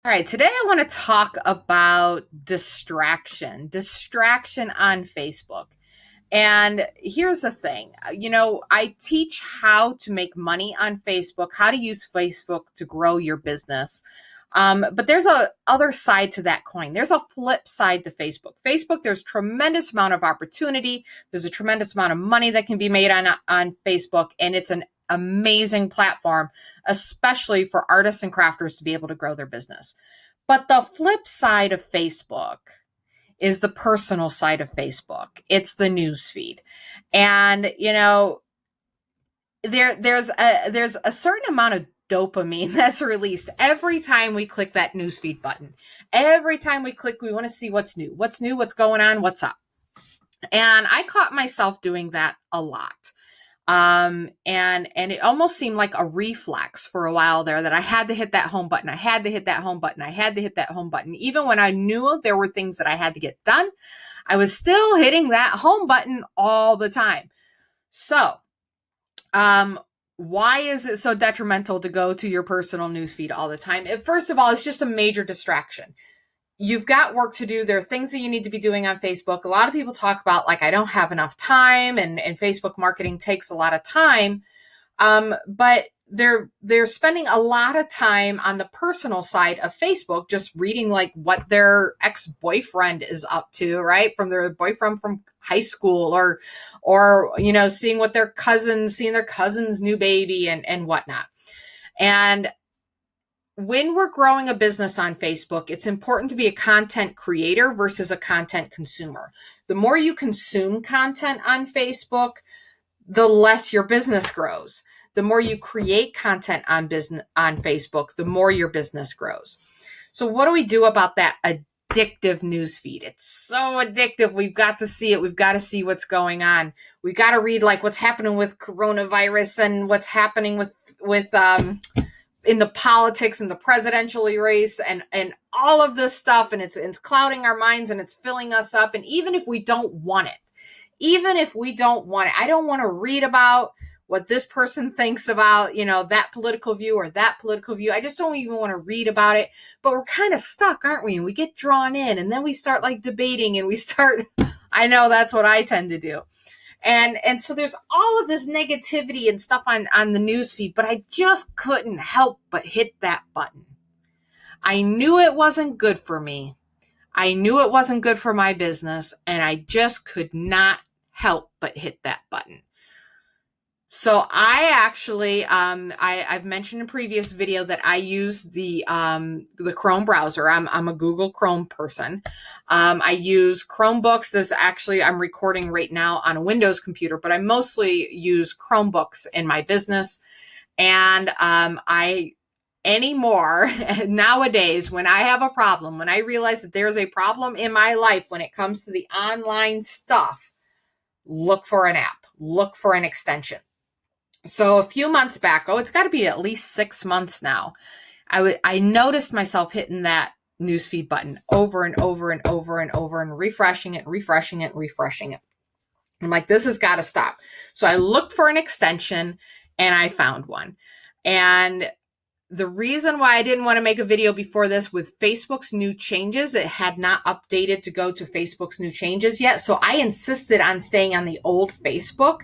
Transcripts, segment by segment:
All right, today I want to talk about distraction on Facebook. And here's the thing, I teach how to make money on Facebook, how to use Facebook to grow your business. But there's a other side to that coin. There's a flip side to Facebook. Facebook, there's tremendous amount of opportunity. There's a tremendous amount of money that can be made on Facebook, and it's an amazing platform, especially for artists and crafters to be able to grow their business. But the flip side of Facebook is the personal side of Facebook. It's the news feed. And there's a certain amount of dopamine that's released every time we click that newsfeed button. Every time we click, we want to see what's new, what's going on, what's up. And I caught myself doing that a lot. And it almost seemed like a reflex for a while there that I had to hit that home button. I had to hit that home button. I had to hit that home button. Even when I knew there were things that I had to get done, I was still hitting that home button all the time. So, why is it so detrimental to go to your personal newsfeed all the time? First of all, it's just a major distraction. You've got work to do. There are things that you need to be doing on Facebook. A lot of people talk about, like, I don't have enough time, and Facebook marketing takes a lot of time. But they're spending a lot of time on the personal side of Facebook, just reading like what their ex-boyfriend is up to, right? From their boyfriend from high school, or seeing seeing their cousin's new baby and whatnot. And when we're growing a business on Facebook, it's important to be a content creator versus a content consumer. The more you consume content on Facebook, the less your business grows. The more you create content on Facebook, the more your business grows. So what do we do about that addictive newsfeed? It's so addictive. We've got to see it. We've got to see what's going on. We've got to read like what's happening with coronavirus and what's happening with in the politics and the presidential race and all of this stuff. And it's clouding our minds and it's filling us up. And even if we don't want it, I don't want to read about what this person thinks about, that political view or that political view. I just don't even want to read about it, but we're kind of stuck, aren't we? And we get drawn in and then we start like debating and I know that's what I tend to do. And so there's all of this negativity and stuff on the news feed, but I just couldn't help but hit that button. I knew it wasn't good for me. I knew it wasn't good for my business, and I just could not help but hit that button. So I actually, I've mentioned in a previous video that I use the Chrome browser. I'm a Google Chrome person. I use Chromebooks. I'm recording right now on a Windows computer, but I mostly use Chromebooks in my business. And anymore nowadays, when I have a problem, when I realize that there's a problem in my life when it comes to the online stuff, look for an app, look for an extension. So a few months back, it's got to be at least 6 months now, I noticed myself hitting that newsfeed button over and over and over and over and refreshing it. I'm like, this has got to stop. So I looked for an extension and I found one. And the reason why I didn't want to make a video before this, with Facebook's new changes, it had not updated to go to Facebook's new changes yet. So I insisted on staying on the old Facebook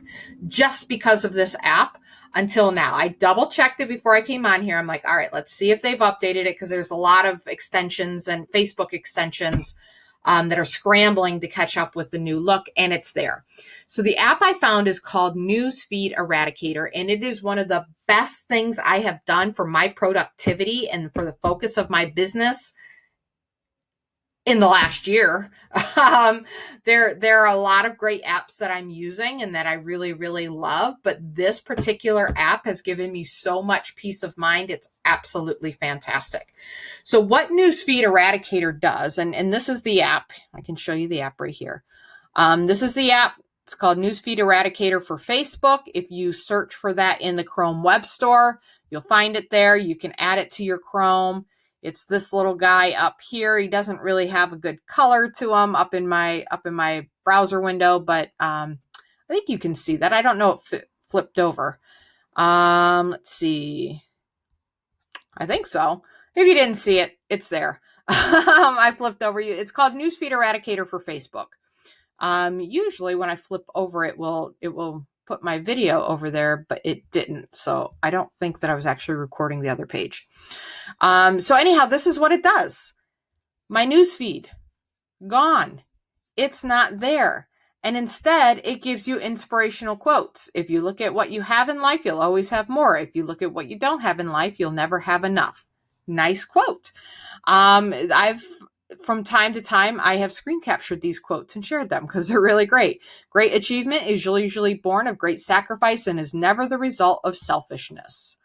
just because of this app until now. I double checked it before I came on here. I'm like, all right, let's see if they've updated it, because there's a lot of extensions and Facebook extensions that are scrambling to catch up with the new look, and it's there. So the app I found is called Newsfeed Eradicator, and it is one of the best things I have done for my productivity and for the focus of my business in the last year. There are a lot of great apps that I'm using and that I really, really love, but this particular app has given me so much peace of mind. It's absolutely fantastic. So what Newsfeed Eradicator does, and this is the app. I can show you the app right here. This is the app. It's called Newsfeed Eradicator for Facebook. If you search for that in the Chrome Web Store, you'll find it there. You can add it to your Chrome. It's this little guy up here. He doesn't really have a good color to him up in my browser window, but I think you can see that. I don't know if it flipped over. Let's see. I think so. If you didn't see it, it's there. I flipped over you. It's called Newsfeed Eradicator for Facebook. Usually when I flip over, it will put my video over there, but it didn't. So I don't think that I was actually recording the other page. So anyhow, this is what it does. My newsfeed, gone. It's not there. And instead, it gives you inspirational quotes. If you look at what you have in life, you'll always have more. If you look at what you don't have in life, you'll never have enough. Nice quote. From time to time, I have screen captured these quotes and shared them because they're really great. Great achievement is usually born of great sacrifice and is never the result of selfishness.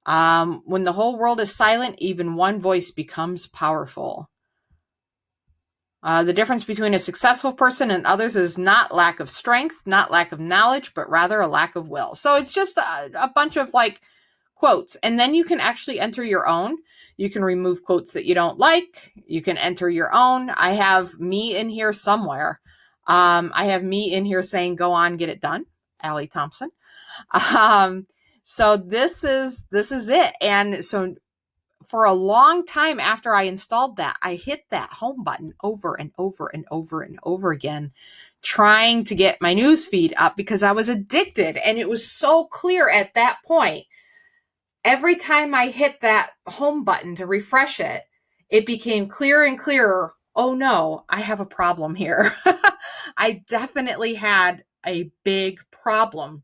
When the whole world is silent, even one voice becomes powerful. The difference between a successful person and others is not lack of strength, not lack of knowledge, but rather a lack of will. So it's just a bunch of like quotes. And then you can actually enter your own. You can remove quotes that you don't like. You can enter your own. I have me in here somewhere. I have me in here saying, go on, get it done. Allie Thompson. So this is it. And so for a long time after I installed that, I hit that home button over and over and over and over again, trying to get my news feed up because I was addicted. And it was so clear at that point. Every time I hit that home button to refresh it, it became clearer and clearer. Oh no, I have a problem here. I definitely had a big problem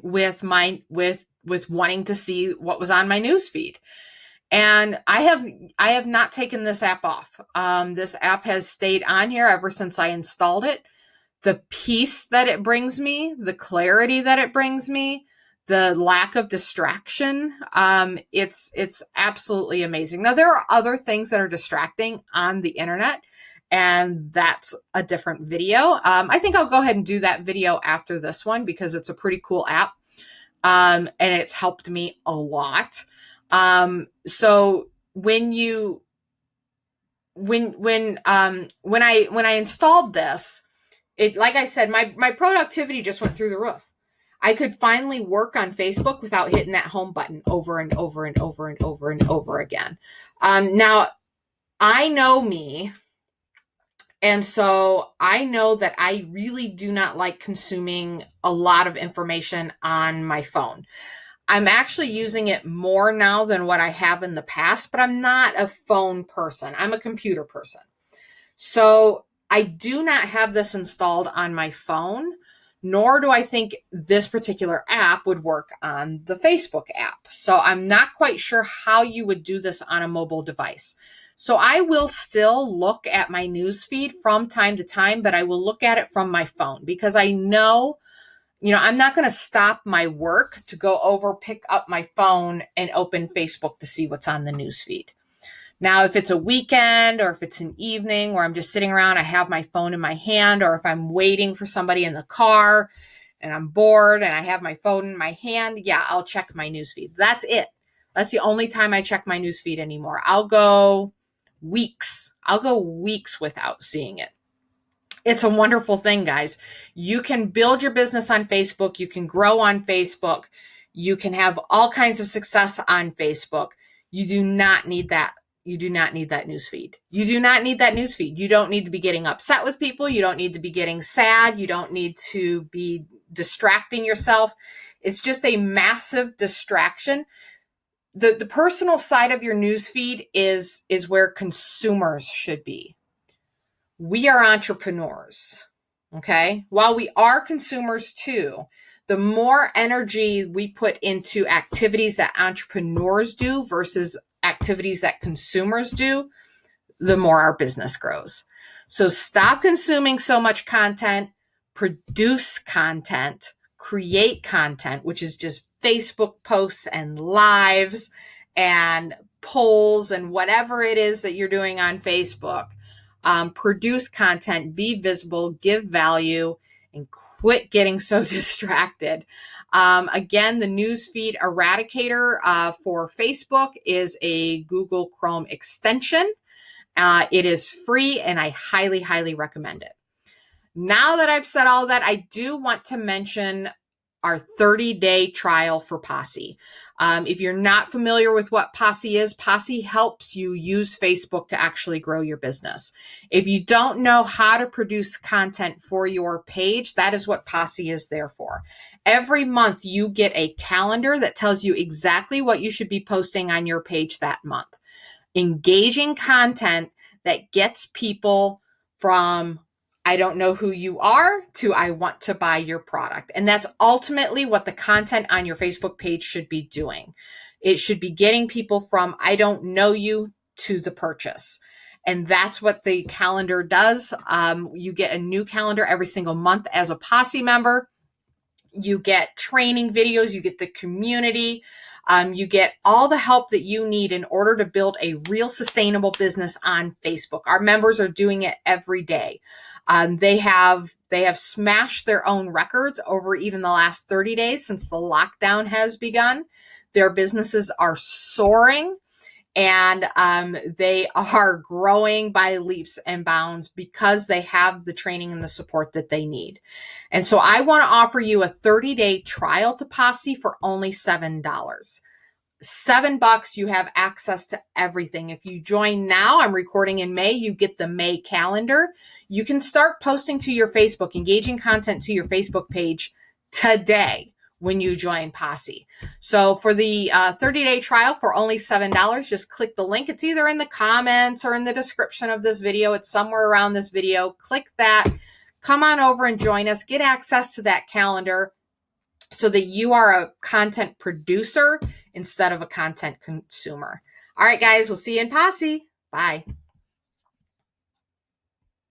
with wanting to see what was on my news feed. And I have not taken this app off. This app has stayed on here ever since I installed it. The peace that it brings me, the clarity that it brings me, the lack of distraction, it's absolutely amazing. Now, there are other things that are distracting on the internet, and that's a different video. I think I'll go ahead and do that video after this one because it's a pretty cool app, and it's helped me a lot. So when I installed this, it, like I said, my productivity just went through the roof. I could finally work on Facebook without hitting that home button over and over and over and over and over again. Now I know me. And so I know that I really do not like consuming a lot of information on my phone. I'm actually using it more now than what I have in the past, but I'm not a phone person. I'm a computer person. So I do not have this installed on my phone, nor do I think this particular app would work on the Facebook app. So I'm not quite sure how you would do this on a mobile device. So I will still look at my news feed from time to time, but I will look at it from my phone because I know, I'm not going to stop my work to go over, pick up my phone and open Facebook to see what's on the news feed. Now, if it's a weekend or if it's an evening where I'm just sitting around, I have my phone in my hand, or if I'm waiting for somebody in the car and I'm bored and I have my phone in my hand, yeah, I'll check my news feed. That's it. That's the only time I check my news feed anymore. I'll go weeks without seeing it. It's a wonderful thing, guys. You can build your business on Facebook. You can grow on Facebook. You can have all kinds of success on Facebook. You do not need that. You do not need that news feed. You do not need that news feed. You don't need to be getting upset with people. You don't need to be getting sad. You don't need to be distracting yourself. It's just a massive distraction. The personal side of your news feed is where consumers should be. We are entrepreneurs, okay? While we are consumers too, the more energy we put into activities that entrepreneurs do versus activities that consumers do, the more our business grows. So stop consuming so much content, produce content, create content, which is just Facebook posts and lives and polls and whatever it is that you're doing on Facebook. Produce content, be visible, give value, and quit getting so distracted. Again, the newsfeed eradicator for Facebook is a Google Chrome extension. It is free and I highly, highly recommend it. Now that I've said all that, I do want to mention our 30-day trial for Posse. If you're not familiar with what Posse is, Posse helps you use Facebook to actually grow your business. If you don't know how to produce content for your page, that is what Posse is there for. Every month you get a calendar that tells you exactly what you should be posting on your page that month. Engaging content that gets people from I don't know who you are to I want to buy your product. And that's ultimately what the content on your Facebook page should be doing. It should be getting people from I don't know you to the purchase. And that's what the calendar does. You get a new calendar every single month as a Posse member. You get training videos, you get the community, you get all the help that you need in order to build a real sustainable business on Facebook. Our members are doing it every day. They have smashed their own records over even the last 30 days since the lockdown has begun. Their businesses are soaring. And they are growing by leaps and bounds because they have the training and the support that they need. And so I want to offer you a 30-day trial to Posse for only $7. $7, you have access to everything. If you join now, I'm recording in May, you get the May calendar. You can start posting to your Facebook, engaging content to your Facebook page today when you join Posse. So for the 30-day trial for only $7, just click the link. It's either in the comments or in the description of this video. It's somewhere around this video. Click that. Come on over and join us. Get access to that calendar so that you are a content producer instead of a content consumer. All right, guys, we'll see you in Posse. Bye.